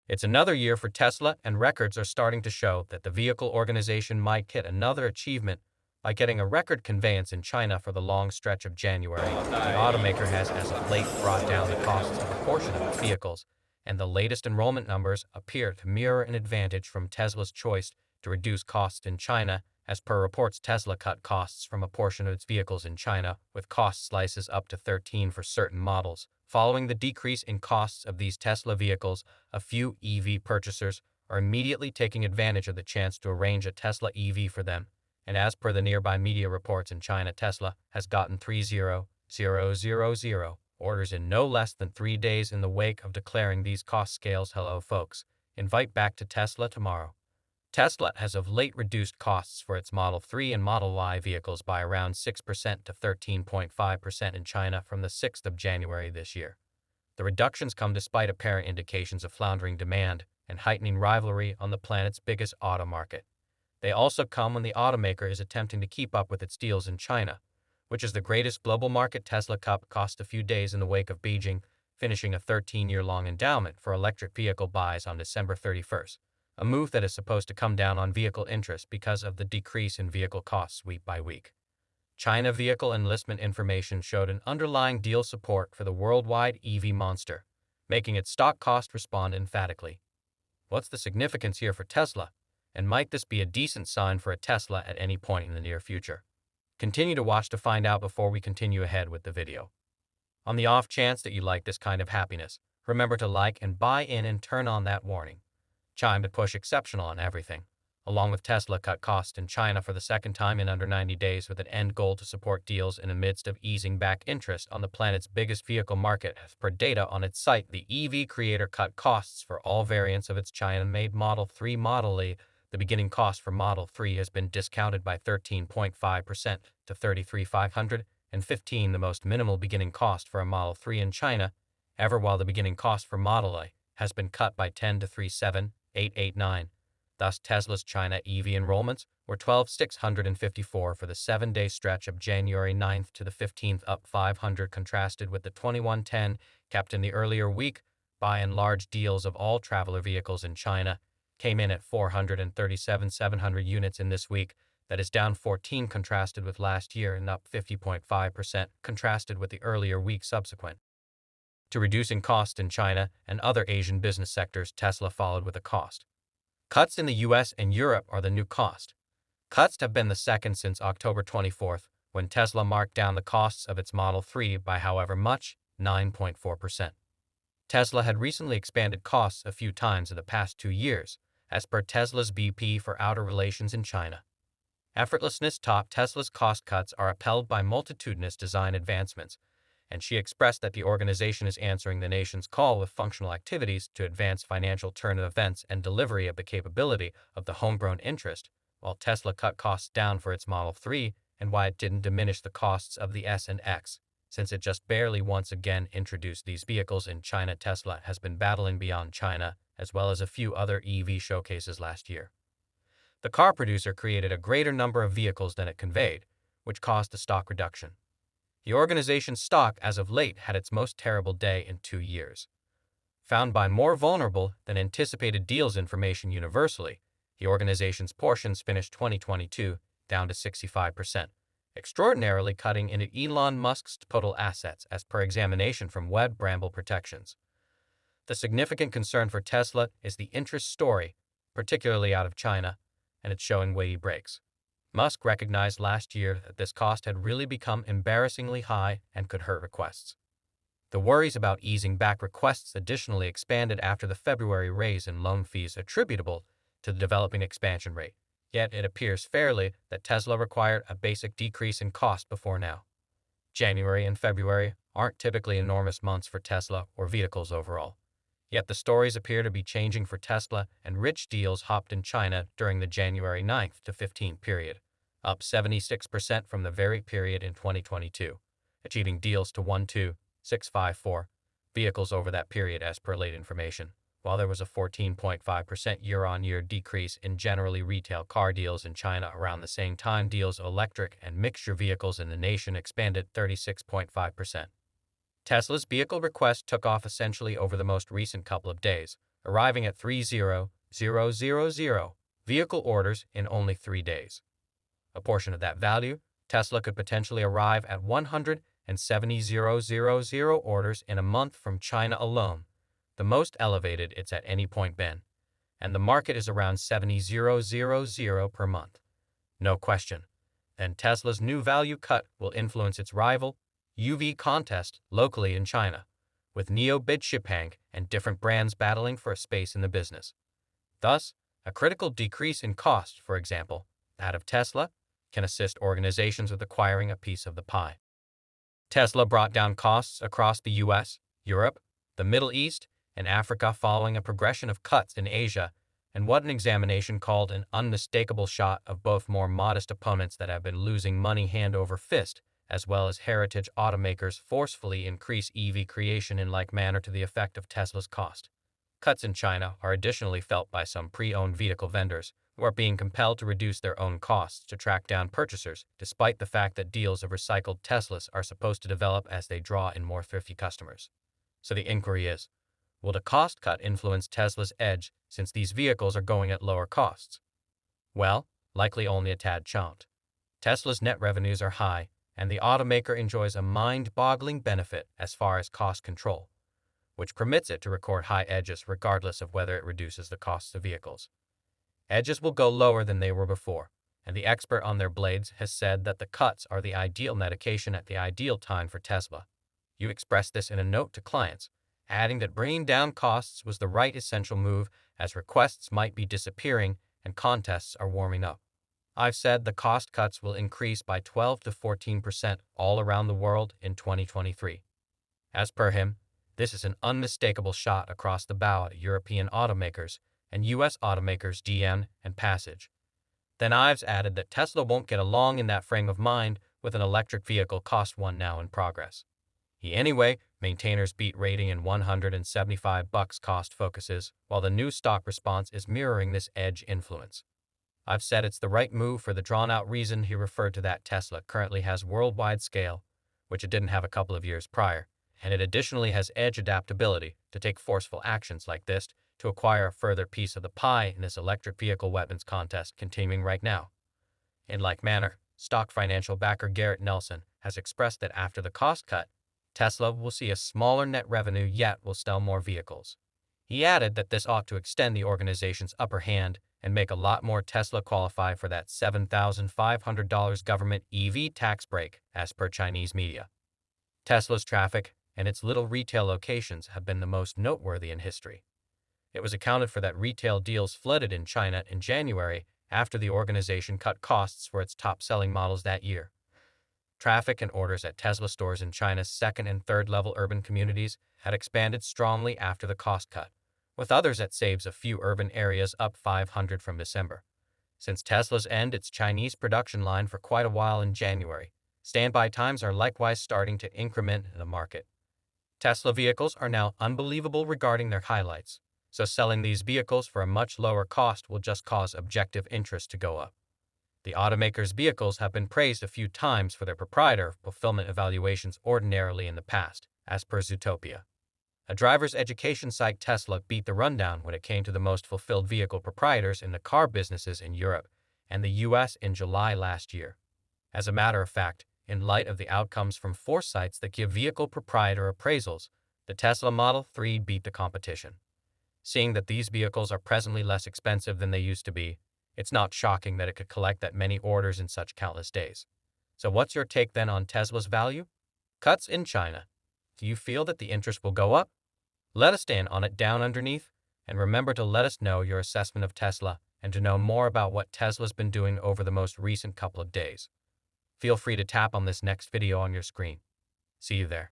It's another year for Tesla, and records are starting to show that the vehicle organization might hit another achievement by getting a record conveyance in China for the long stretch of January. The automaker has as of late brought down the costs of a portion of its vehicles, and the latest enrollment numbers appear to mirror an advantage from Tesla's choice to reduce costs in China. As per reports, Tesla cut costs from a portion of its vehicles in China, with cost slices up to 13 for certain models. Following the decrease in costs of these Tesla vehicles, a few EV purchasers are immediately taking advantage of the chance to arrange a Tesla EV for them. And as per the nearby media reports in China, Tesla has gotten 30,000 orders in no less than 3 days in the wake of declaring these cost scales. Hello folks, invite back to Tesla tomorrow. Tesla has of late reduced costs for its Model 3 and Model Y vehicles by around 6% to 13.5% in China from the 6th of January this year. The reductions come despite apparent indications of floundering demand and heightening rivalry on the planet's biggest auto market. They also come when the automaker is attempting to keep up with its deals in China, which is the greatest global market. Tesla Cup cost a few days in the wake of Beijing finishing a 13-year-long endowment for electric vehicle buys on December 31st. A move that is supposed to come down on vehicle interest because of the decrease in vehicle costs week by week. China vehicle enlistment information showed an underlying deal support for the worldwide EV monster, making its stock cost respond emphatically. What's the significance here for Tesla, and might this be a decent sign for a Tesla at any point in the near future? Continue to watch to find out before we continue ahead with the video. On the off chance that you like this kind of happiness, remember to like and buy in and turn on that warning chime to push exceptional on everything. Along with Tesla cut costs in China for the second time in under 90 days with an end goal to support deals in the midst of easing back interest on the planet's biggest vehicle market. As per data on its site, the EV creator cut costs for all variants of its China-made Model 3 Model E. The beginning cost for Model 3 has been discounted by 13.5% to $33,515, the most minimal beginning cost for a Model 3 in China ever, while the beginning cost for Model E has been cut by 10 to $37,889. Thus, Tesla's China EV enrollments were 12,654 for the 7-day stretch of January 9th to the 15th, up 500, contrasted with the 2110 kept in the earlier week. By and large, deals of all traveler vehicles in China came in at 437,700 units in this week. That is down 14 contrasted with last year and up 50.5% contrasted with the earlier week subsequent to reducing costs in China and other Asian business sectors. Tesla followed with a cost cuts in the US and Europe are the new cost cuts have been the second since October 24th, when Tesla marked down the costs of its Model 3 by however much, 9.4%. Tesla had recently expanded costs a few times in the past 2 years, as per Tesla's VP for Outer Relations in China. Effortlessness top Tesla's cost cuts are upheld by multitudinous design advancements, and she expressed that the organization is answering the nation's call with functional activities to advance financial turn of events and delivery of the capability of the homegrown interest, while Tesla cut costs down for its Model 3, and why it didn't diminish the costs of the S and X, since it just barely once again introduced these vehicles in China. Tesla has been battling beyond China, as well as a few other EV showcases last year. The car producer created a greater number of vehicles than it conveyed, which caused a stock reduction. The organization's stock as of late had its most terrible day in 2 years. Found by more vulnerable than anticipated deals information universally, the organization's portions finished 2022 down to 65%, extraordinarily cutting into Elon Musk's total assets as per examination from Web Bramble Protections. The significant concern for Tesla is the interest story, particularly out of China, and it's showing weighty breaks. Musk recognized last year that this cost had really become embarrassingly high and could hurt requests. The worries about easing back requests additionally expanded after the February raise in loan fees attributable to the developing expansion rate. Yet it appears fairly that Tesla required a basic decrease in cost before now. January and February aren't typically enormous months for Tesla or vehicles overall. Yet the stories appear to be changing for Tesla, and rich deals hopped in China during the January 9th to 15th period, up 76% from the very period in 2022, achieving deals to 12654 vehicles over that period as per late information, while there was a 14.5% year-on-year decrease in generally retail car deals in China around the same time. Deals of electric and mixture vehicles in the nation expanded 36.5%. Tesla's vehicle request took off essentially over the most recent couple of days, arriving at 30,000 vehicle orders in only 3 days. A portion of that value, Tesla could potentially arrive at 170,000 orders in a month from China alone, the most elevated it's at any point been, and the market is around 70,000 per month. No question. Then Tesla's new value cut will influence its rival, UV contest locally in China, with NIO Bidshipang and different brands battling for a space in the business. Thus, a critical decrease in cost, for example, that of Tesla, can assist organizations with acquiring a piece of the pie. Tesla brought down costs across the US, Europe, the Middle East, and Africa following a progression of cuts in Asia, and what an examination called an unmistakable shot of both more modest opponents that have been losing money hand over fist, as well as heritage automakers forcefully increase EV creation in like manner to the effect of Tesla's cost. Cuts in China are additionally felt by some pre-owned vehicle vendors, who are being compelled to reduce their own costs to track down purchasers, despite the fact that deals of recycled Teslas are supposed to develop as they draw in more thrifty customers. So the inquiry is, will the cost cut influence Tesla's edge since these vehicles are going at lower costs? Well, likely only a tad chant. Tesla's net revenues are high, and the automaker enjoys a mind-boggling benefit as far as cost control, which permits it to record high edges regardless of whether it reduces the costs of vehicles. Edges will go lower than they were before, and the expert on their blades has said that the cuts are the ideal medication at the ideal time for Tesla. You expressed this in a note to clients, adding that bringing down costs was the right essential move as requests might be disappearing and contests are warming up. I've said the cost cuts will increase by 12 to 14% all around the world in 2023. As per him, this is an unmistakable shot across the bow at European automakers and U.S. automakers GM and Passage. Then Ives added that Tesla won't get along in that frame of mind with an electric vehicle cost one now in progress. He anyway, maintainers beat rating in $175 cost focuses, while the new stock response is mirroring this edge influence. I've said it's the right move for the drawn-out reason he referred to that Tesla currently has worldwide scale, which it didn't have a couple of years prior, and it additionally has edge adaptability to take forceful actions like this to acquire a further piece of the pie in this electric vehicle weapons contest continuing right now. In like manner, stock financial backer Garrett Nelson has expressed that after the cost cut, Tesla will see a smaller net revenue yet will sell more vehicles. He added that this ought to extend the organization's upper hand and make a lot more Tesla qualify for that $7,500 government EV tax break, as per Chinese media. Tesla's traffic and its little retail locations have been the most noteworthy in history. It was accounted for that retail deals flooded in China in January after the organization cut costs for its top-selling models that year. Traffic and orders at Tesla stores in China's second and third level urban communities had expanded strongly after the cost cut, with others at saves a few urban areas up 500 from December. Since Tesla's ended its Chinese production line for quite a while in January, standby times are likewise starting to increment in the market. Tesla vehicles are now unbelievable regarding their highlights, so selling these vehicles for a much lower cost will just cause objective interest to go up. The automaker's vehicles have been praised a few times for their proprietor fulfillment evaluations ordinarily in the past, as per Zootopia. A driver's education site Tesla beat the rundown when it came to the most fulfilled vehicle proprietors in the car businesses in Europe and the US in July last year. As a matter of fact, in light of the outcomes from 4 sites that give vehicle proprietor appraisals, the Tesla Model 3 beat the competition. Seeing that these vehicles are presently less expensive than they used to be, it's not shocking that it could collect that many orders in such countless days. So what's your take then on Tesla's value? Cuts in China. Do you feel that the interest will go up? Let us stand on it down underneath, and remember to let us know your assessment of Tesla and to know more about what Tesla's been doing over the most recent couple of days. Feel free to tap on this next video on your screen. See you there.